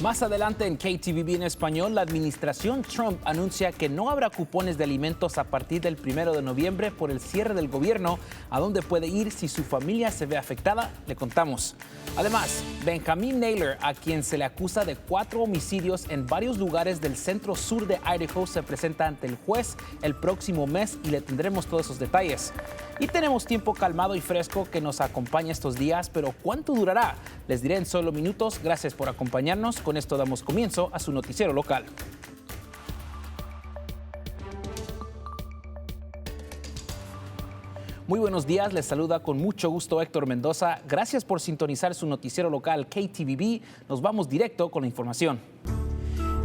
Más adelante en KTVB en español, la administración Trump anuncia que no habrá cupones de alimentos a partir del 1 de noviembre por el cierre del gobierno. ¿A dónde puede ir si su familia se ve afectada? Le contamos. Además, Benjamin Naylor, a quien se le acusa de 4 homicidios en varios lugares del centro sur de Idaho, se presenta ante el juez el próximo mes y le tendremos todos esos detalles. Y tenemos tiempo calmado y fresco que nos acompaña estos días, pero ¿cuánto durará? Les diré en solo minutos. Gracias por acompañarnos. Con esto damos comienzo a su noticiero local. Muy buenos días, les saluda con mucho gusto Héctor Mendoza. Gracias por sintonizar su noticiero local KTVB. Nos vamos directo con la información.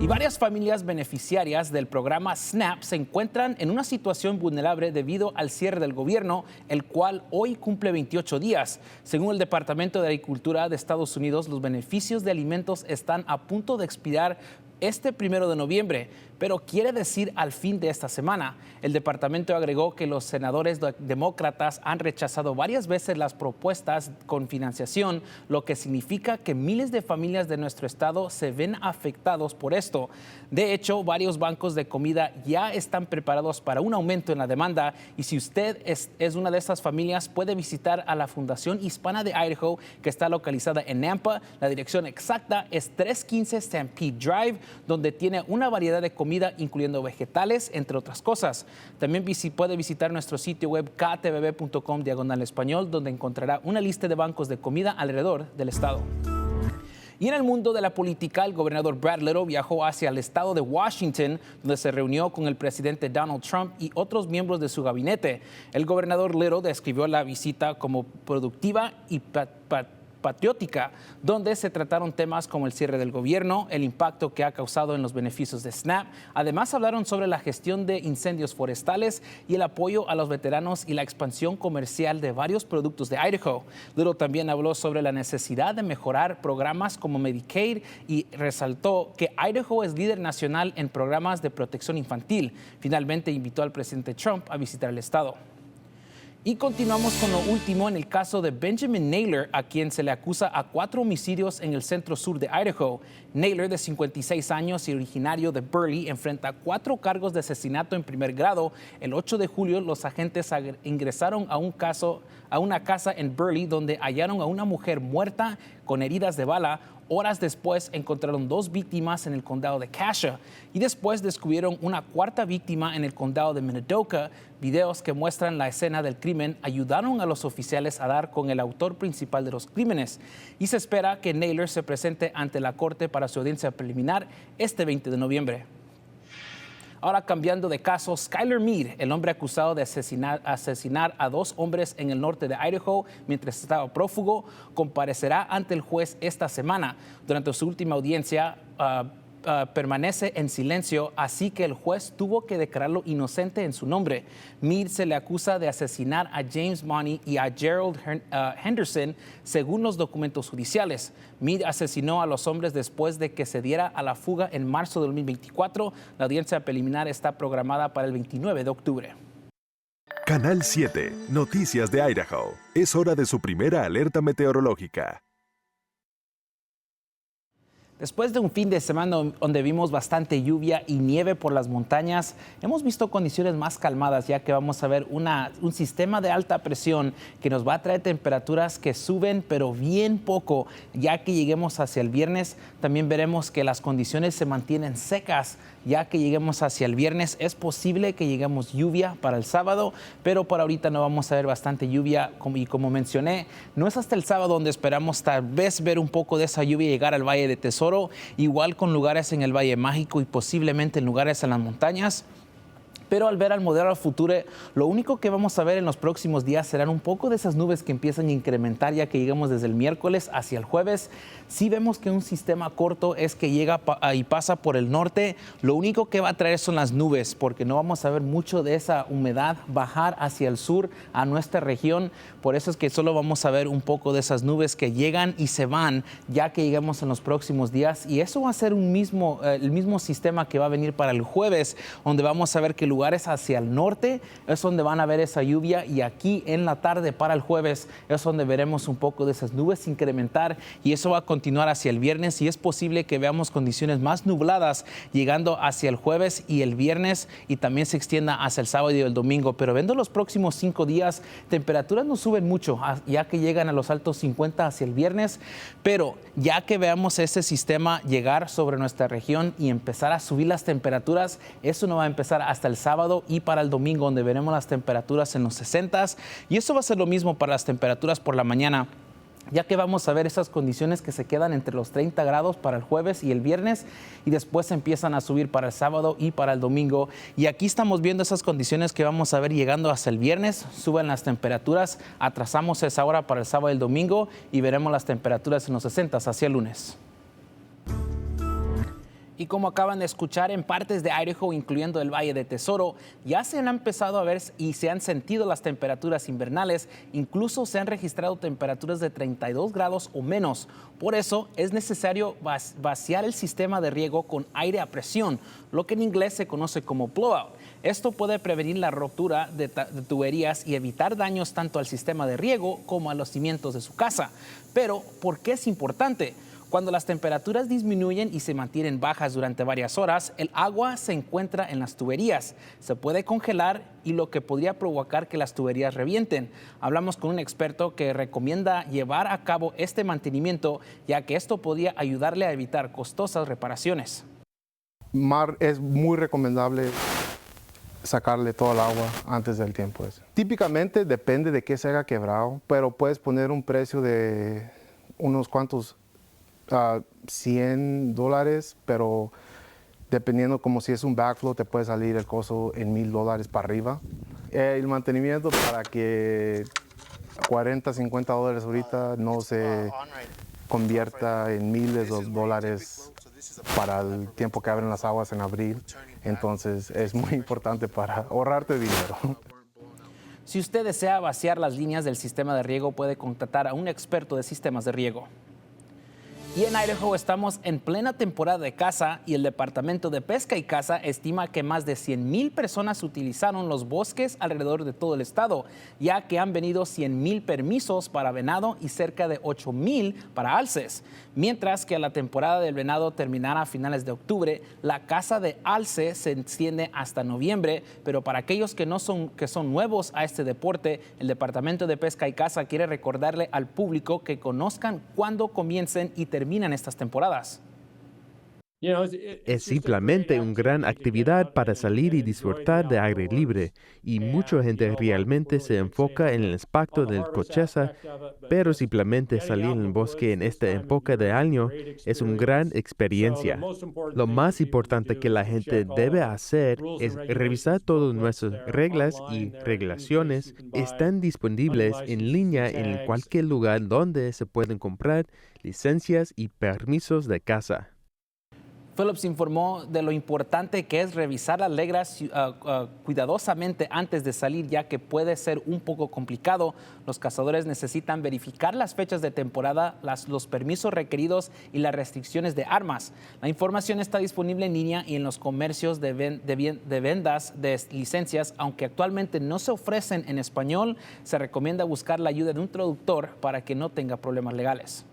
Y varias familias beneficiarias del programa SNAP se encuentran en una situación vulnerable debido al cierre del gobierno, el cual hoy cumple 28 días. Según el Departamento de Agricultura de Estados Unidos, los beneficios de alimentos están a punto de expirar este 1 de noviembre, pero quiere decir al fin de esta semana. El departamento agregó que los senadores demócratas han rechazado varias veces las propuestas con financiación, lo que significa que miles de familias de nuestro estado se ven afectados por esto. De hecho, varios bancos de comida ya están preparados para un aumento en la demanda, y si usted es una de estas familias, puede visitar a la Fundación Hispana de Idaho, que está localizada en Nampa. La dirección exacta es 315 Stampede Drive, donde tiene una variedad de comida, incluyendo vegetales, entre otras cosas. También puede visitar nuestro sitio web ktvb.com/español, donde encontrará una lista de bancos de comida alrededor del estado. Y en el mundo de la política, el gobernador Brad Little viajó hacia el estado de Washington, donde se reunió con el presidente Donald Trump y otros miembros de su gabinete. El gobernador Little describió la visita como productiva y patriótica, donde se trataron temas como el cierre del gobierno, el impacto que ha causado en los beneficios de SNAP. Además, hablaron sobre la gestión de incendios forestales y el apoyo a los veteranos y la expansión comercial de varios productos de Idaho. Little también habló sobre la necesidad de mejorar programas como Medicaid y resaltó que Idaho es líder nacional en programas de protección infantil. Finalmente, invitó al presidente Trump a visitar el estado. Y continuamos con lo último en el caso de Benjamin Naylor, a quien se le acusa a 4 homicidios en el centro sur de Idaho. Naylor, de 56 años y originario de Burley, enfrenta 4 cargos de asesinato en primer grado. El 8 de julio, los agentes ingresaron a una casa en Burley, donde hallaron a una mujer muerta con heridas de bala. Horas después encontraron 2 víctimas en el condado de Cassia y después descubrieron una 4ª víctima en el condado de Minidoka. Videos que muestran la escena del crimen ayudaron a los oficiales a dar con el autor principal de los crímenes, y se espera que Naylor se presente ante la corte para su audiencia preliminar este 20 de noviembre. Ahora, cambiando de caso, Skyler Mead, el hombre acusado de asesinar a 2 hombres en el norte de Idaho mientras estaba prófugo, comparecerá ante el juez esta semana. Durante su última audiencia, permanece en silencio, así que el juez tuvo que declararlo inocente en su nombre. Mead se le acusa de asesinar a James Money y a Gerald Henderson, según los documentos judiciales. Mead asesinó a los hombres después de que se diera a la fuga en marzo de 2024. La audiencia preliminar está programada para el 29 de octubre. Canal 7, Noticias de Idaho. Es hora de su primera alerta meteorológica. Después de un fin de semana donde vimos bastante lluvia y nieve por las montañas, hemos visto condiciones más calmadas, ya que vamos a ver un sistema de alta presión que nos va a traer temperaturas que suben, pero bien poco. Ya que lleguemos hacia el viernes, también veremos que las condiciones se mantienen secas. Ya que lleguemos hacia el viernes, es posible que lleguemos lluvia para el sábado, pero por ahorita no vamos a ver bastante lluvia. Y como mencioné, no es hasta el sábado donde esperamos tal vez ver un poco de esa lluvia llegar al Valle de Tesoro, igual con lugares en el Valle Mágico y posiblemente en lugares en las montañas. Pero al ver al modelo al futuro, lo único que vamos a ver en los próximos días serán un poco de esas nubes que empiezan a incrementar ya que llegamos desde el miércoles hacia el jueves. Sí vemos que un sistema corto es que llega y pasa por el norte. Lo único que va a traer son las nubes, porque no vamos a ver mucho de esa humedad bajar hacia el sur a nuestra región. Por eso es que solo vamos a ver un poco de esas nubes que llegan y se van ya que lleguemos en los próximos días. Y eso va a ser el mismo sistema que va a venir para el jueves, donde vamos a ver que lugares hacia el norte es donde van a ver esa lluvia, y aquí en la tarde para el jueves es donde veremos un poco de esas nubes incrementar, y eso va a continuar hacia el viernes, y es posible que veamos condiciones más nubladas llegando hacia el jueves y el viernes, y también se extienda hacia el sábado y el domingo. Pero viendo los próximos 5 días, temperaturas no suben mucho, ya que llegan a los altos 50 hacia el viernes, pero ya que veamos ese sistema llegar sobre nuestra región y empezar a subir las temperaturas, eso no va a empezar hasta el sábado y para el domingo, donde veremos las temperaturas en los 60s, y eso va a ser lo mismo para las temperaturas por la mañana, ya que vamos a ver esas condiciones que se quedan entre los 30 grados para el jueves y el viernes, y después empiezan a subir para el sábado y para el domingo. Y aquí estamos viendo esas condiciones que vamos a ver llegando hasta el viernes. Suben las temperaturas, atrasamos esa hora para el sábado y el domingo, y veremos las temperaturas en los 60 hacia el lunes. Y como acaban de escuchar, en partes de Idaho, incluyendo el Valle de Tesoro, ya se han empezado a ver y se han sentido las temperaturas invernales. Incluso se han registrado temperaturas de 32 grados o menos. Por eso es necesario vaciar el sistema de riego con aire a presión, lo que en inglés se conoce como blowout. Esto puede prevenir la rotura de tuberías y evitar daños tanto al sistema de riego como a los cimientos de su casa. Pero, ¿por qué es importante? Cuando las temperaturas disminuyen y se mantienen bajas durante varias horas, el agua se encuentra en las tuberías, se puede congelar, y lo que podría provocar que las tuberías revienten. Hablamos con un experto que recomienda llevar a cabo este mantenimiento, ya que esto podría ayudarle a evitar costosas reparaciones. Es muy recomendable sacarle todo el agua antes del tiempo. Típicamente depende de qué se haya quebrado, pero puedes poner un precio de unos cuantos $100, pero dependiendo, como si es un backflow, te puede salir el costo en $1,000 para arriba. El mantenimiento, para que $40, $50 ahorita no se convierta en miles de dólares para el tiempo que abren las aguas en abril. Entonces es muy importante para ahorrarte dinero. Si usted desea vaciar las líneas del sistema de riego, puede contactar a un experto de sistemas de riego. Y en Idaho estamos en plena temporada de caza, y el Departamento de Pesca y Caza estima que más de 100,000 personas utilizaron los bosques alrededor de todo el estado, ya que han venido 100,000 permisos para venado y cerca de 8,000 para alces. Mientras que la temporada del venado terminará a finales de octubre, la caza de alce se extiende hasta noviembre, pero para aquellos que son nuevos a este deporte, el Departamento de Pesca y Caza quiere recordarle al público que conozcan cuándo comiencen y terminan estas temporadas. Es simplemente una gran actividad para salir y disfrutar de aire libre, y mucha gente realmente se enfoca en el impacto del cosecha, pero simplemente salir en el bosque en esta época de año es una gran experiencia. Lo más importante que la gente debe hacer es revisar todas nuestras reglas y regulaciones. Están disponibles en línea en cualquier lugar donde se pueden comprar licencias y permisos de caza. Phillips informó de lo importante que es revisar las reglas cuidadosamente antes de salir, ya que puede ser un poco complicado. Los cazadores necesitan verificar las fechas de temporada, los permisos requeridos y las restricciones de armas. La información está disponible en línea y en los comercios de ventas de licencias. Aunque actualmente no se ofrecen en español, se recomienda buscar la ayuda de un traductor para que no tenga problemas legales.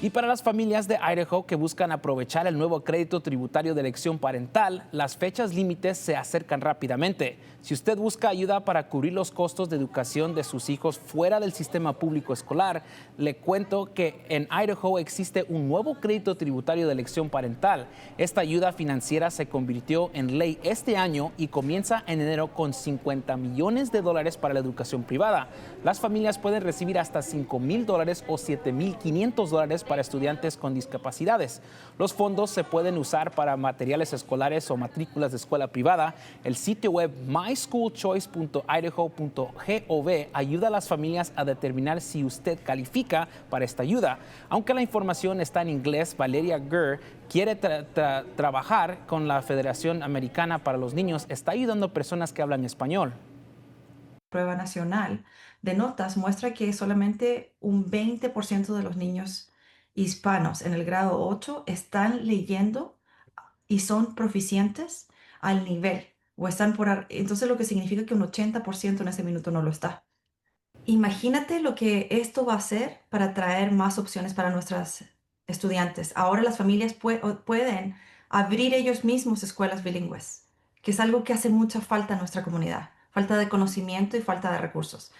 Y para las familias de Idaho que buscan aprovechar el nuevo crédito tributario de elección parental, las fechas límites se acercan rápidamente. Si usted busca ayuda para cubrir los costos de educación de sus hijos fuera del sistema público escolar, le cuento que en Idaho existe un nuevo crédito tributario de elección parental. Esta ayuda financiera se convirtió en ley este año y comienza en enero con $50 millones para la educación privada. Las familias pueden recibir hasta $5,000 o $7,500 para estudiantes con discapacidades. Los fondos se pueden usar para materiales escolares o matrículas de escuela privada. El sitio web myschoolchoice.idaho.gov ayuda a las familias a determinar si usted califica para esta ayuda. Aunque la información está en inglés, Valeria Gurr quiere trabajar con la Federación Americana para los Niños. Está ayudando a personas que hablan español. Prueba nacional de notas muestra que solamente un 20% de los niños hispanos en el grado 8 están leyendo y son proficientes al nivel o están entonces lo que significa que un 80% en ese minuto no lo está. Imagínate lo que esto va a hacer para traer más opciones para nuestras estudiantes. Ahora las familias pueden abrir ellos mismos escuelas bilingües, que es algo que hace mucha falta en nuestra comunidad, falta de conocimiento y falta de recursos.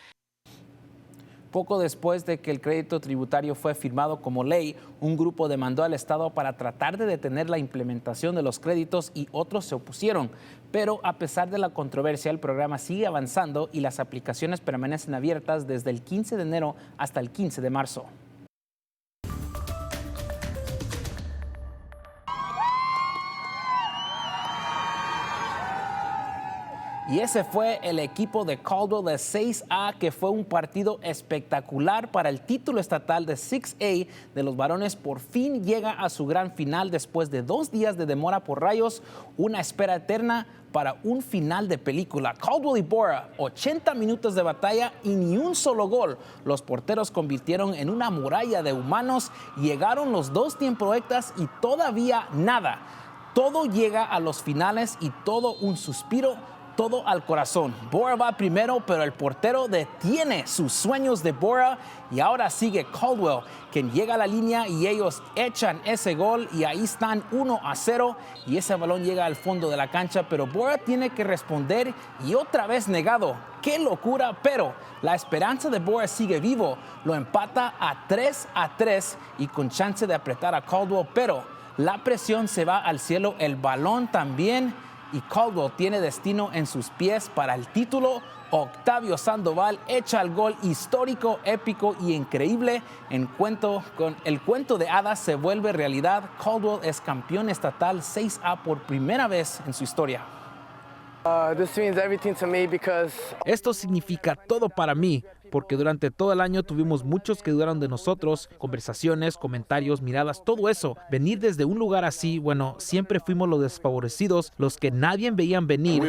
Poco después de que el crédito tributario fue firmado como ley, un grupo demandó al Estado para tratar de detener la implementación de los créditos y otros se opusieron. Pero a pesar de la controversia, el programa sigue avanzando y las aplicaciones permanecen abiertas desde el 15 de enero hasta el 15 de marzo. Y ese fue el equipo de Caldwell de 6A, que fue un partido espectacular para el título estatal de 6A de los varones. Por fin llega a su gran final después de 2 días de demora por rayos, una espera eterna para un final de película. Caldwell y Borah, 80 minutos de batalla y ni un solo gol. Los porteros convirtieron en una muralla de humanos. Llegaron los 2 tiempos extras y todavía nada. Todo llega a los finales y todo un suspiro, todo al corazón. Borah va primero, pero el portero detiene sus sueños de Borah y ahora sigue Caldwell, quien llega a la línea y ellos echan ese gol y ahí están 1-0 y ese balón llega al fondo de la cancha, pero Borah tiene que responder y otra vez negado. ¡Qué locura! Pero la esperanza de Borah sigue vivo. Lo empata a 3-3 y con chance de apretar a Caldwell, pero la presión se va al cielo, el balón también. Y Caldwell tiene destino en sus pies para el título. Octavio Sandoval echa el gol histórico, épico y increíble. El cuento de hadas se vuelve realidad. Caldwell es campeón estatal 6A por primera vez en su historia. Esto significa todo para mí, porque durante todo el año tuvimos muchos que dudaron de nosotros, conversaciones, comentarios, miradas, todo eso. Venir desde un lugar así, bueno, siempre fuimos los desfavorecidos, los que nadie veía venir.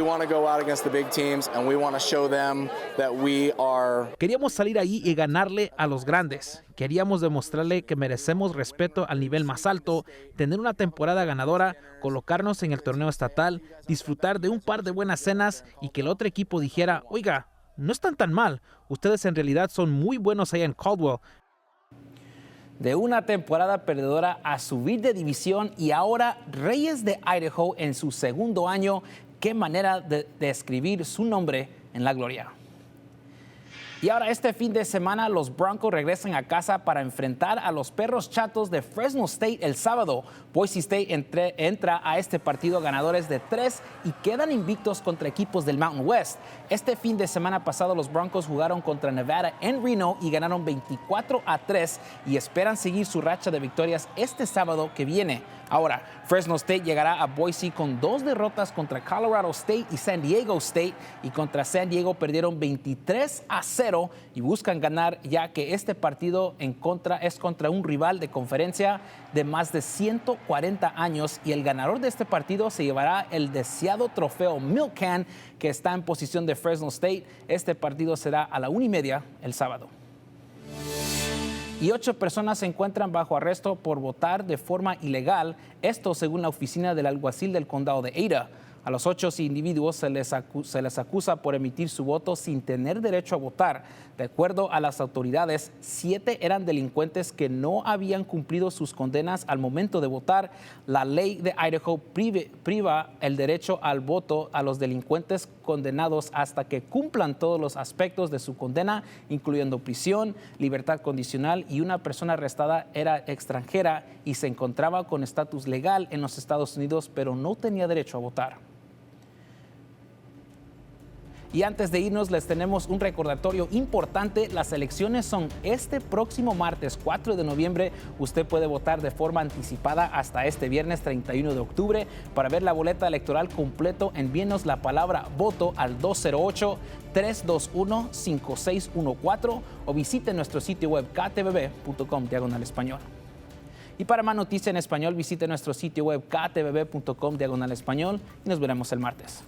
Queríamos salir ahí y ganarle a los grandes. Queríamos demostrarle que merecemos respeto al nivel más alto, tener una temporada ganadora, colocarnos en el torneo estatal, disfrutar de un par de buenas cenas y que el otro equipo dijera, oiga, no están tan mal, ustedes en realidad son muy buenos allá en Caldwell. De una temporada perdedora a subir de división y ahora Reyes de Idaho en su segundo año, qué manera de escribir su nombre en la gloria. Y ahora este fin de semana los Broncos regresan a casa para enfrentar a los Perros Chatos de Fresno State el sábado. Boise State entra a este partido ganadores de 3 y quedan invictos contra equipos del Mountain West. Este fin de semana pasado los Broncos jugaron contra Nevada en Reno y ganaron 24-3 y esperan seguir su racha de victorias este sábado que viene. Ahora, Fresno State llegará a Boise con 2 derrotas contra Colorado State y San Diego State, y contra San Diego perdieron 23-0 y buscan ganar, ya que este partido es contra un rival de conferencia de más de 140 años y el ganador de este partido se llevará el deseado trofeo Milk Can, que está en posición de Fresno State. Este partido será a la 1:30 el sábado. Y 8 personas se encuentran bajo arresto por votar de forma ilegal, esto según la oficina del alguacil del condado de Ada. A los 8 individuos se les acusa por emitir su voto sin tener derecho a votar. De acuerdo a las autoridades, 7 eran delincuentes que no habían cumplido sus condenas al momento de votar. La ley de Idaho priva el derecho al voto a los delincuentes condenados hasta que cumplan todos los aspectos de su condena, incluyendo prisión, libertad condicional, y una persona arrestada era extranjera y se encontraba con estatus legal en los Estados Unidos, pero no tenía derecho a votar. Y antes de irnos, les tenemos un recordatorio importante. Las elecciones son este próximo martes 4 de noviembre. Usted puede votar de forma anticipada hasta este viernes 31 de octubre. Para ver la boleta electoral completo, envíenos la palabra voto al 208-321-5614 o visite nuestro sitio web ktvb.com/español. Y para más noticias en español, visite nuestro sitio web ktvb.com/español y nos veremos el martes.